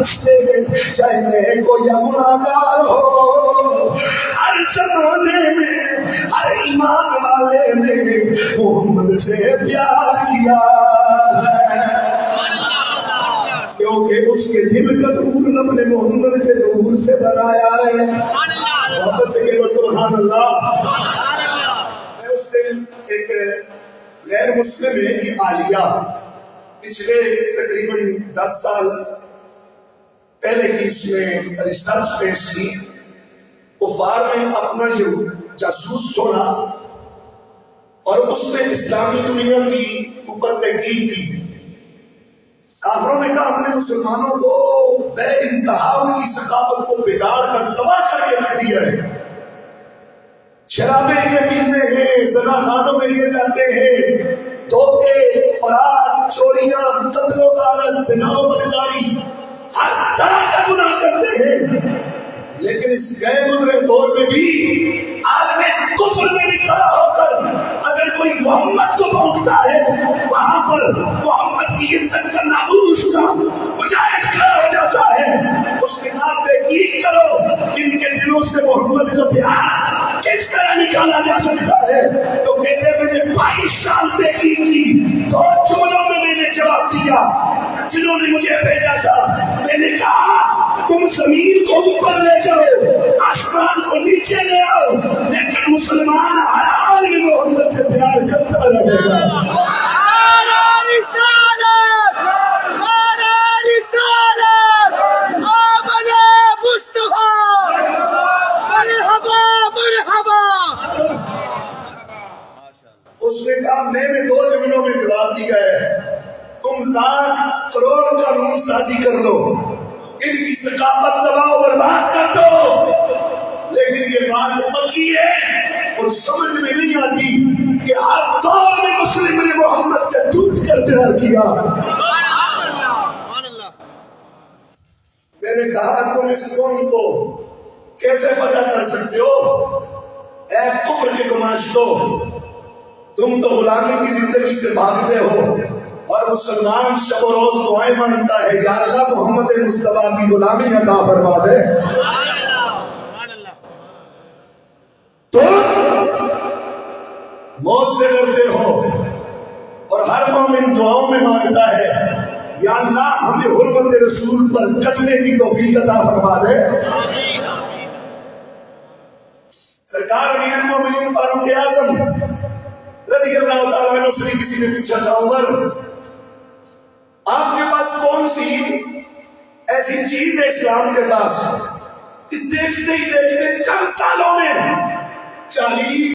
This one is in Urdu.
سے چاہے نیک ہو یا گناہگار ہو، ہر زمانے میں ہر ایمان والے نے محمد سے پیار کیا ہے، کیونکہ اس کے دل کا نور رب نے محمد کے نور سے بنایا ہے۔ محبت سے کہو سبحان اللہ۔ میں اس دن ایک غیر مسلم ہے کہ عالیہ پچھلے تقریباً 10 سال پہلے کی اس نے ریسرچ پیش کی، کفار میں اپنا یہ جاسوس چھوڑا اور اس نے اسلامی دنیا کی اوپر تحقیق کی۔ کافروں نے کہا ہم نے مسلمانوں کو بے انتہا ان کی ثقافت کو بگاڑ کر تباہ کر کے رکھ دیا ہے، شرابیں یہ پیتے ہیں، زنا خانوں میں یہ جاتے ہیں، دھوکے، فرار، چوریاں، قتل و غارت، زنا و بدکاری، ہر طرح کا گناہ کرتے ہیں۔ لیکن اس گئے گزرے دور میں بھی عالم کفر میں بھی کھڑا ہو کر اگر کوئی محمد کو بھونکتا ہے، وہاں پر محمد کی عزت کا ناموس کا مجاہد کھڑا ہو جاتا ہے۔ اس کے نام تحقیق کرو ان کے دلوں سے محمد کا پیار کس طرح نکالا جا سکتا ہے، تو کہتے ہیں میں نے 22 سال تحقیق کی، 2 جملوں میں میں نے جواب دیا جنہوں نے مجھے بھیجا تھا۔ میں نے کہا تم زمین کو اوپر لے جاؤ، آسمان کو نیچے لے آؤ، لیکن مسلمان ہر حال میں محمد سے پیار کرتا رہے گا۔ اس نے کہا میں نے 2 جملوں میں جواب دیا ہے، تم لاکھ کروڑ قانون سازی کر لو، ان کی ثقافت تباہ و برباد کر دو، لیکن یہ بات پکی ہے اور سمجھ میں نہیں آتی کہ ہر دور میں مسلم نے محمد سے ٹوٹ کر پیار کیا۔ میں نے کہا تم اس قوم کو کیسے فتح کر سکتے ہو؟ اے کفر کے گماشتو، تم تو غلامی کی زندگی سے بھاگتے ہو اور مسلمان شب و روز دعائیں مانگتا ہے یا اللہ محمد مصطفیٰ کی غلامی عطا فرما دے۔ تم موت سے ڈرتے ہو اور ہر مومن دعاؤں میں مانگتا ہے یا اللہ ہمیں حرمت رسول پر کٹنے کی توفیق عطا فرما دے۔ سرکار امیر المومنین فاروق اعظم رضی اللہ تعالیٰ عنہ سے کسی نے پوچھا تھا عمر آپ کے پاس کون سی ایسی چیز ہے اسلام کے پاس کہ دیکھتے ہی دیکھتے 4 سالوں میں 40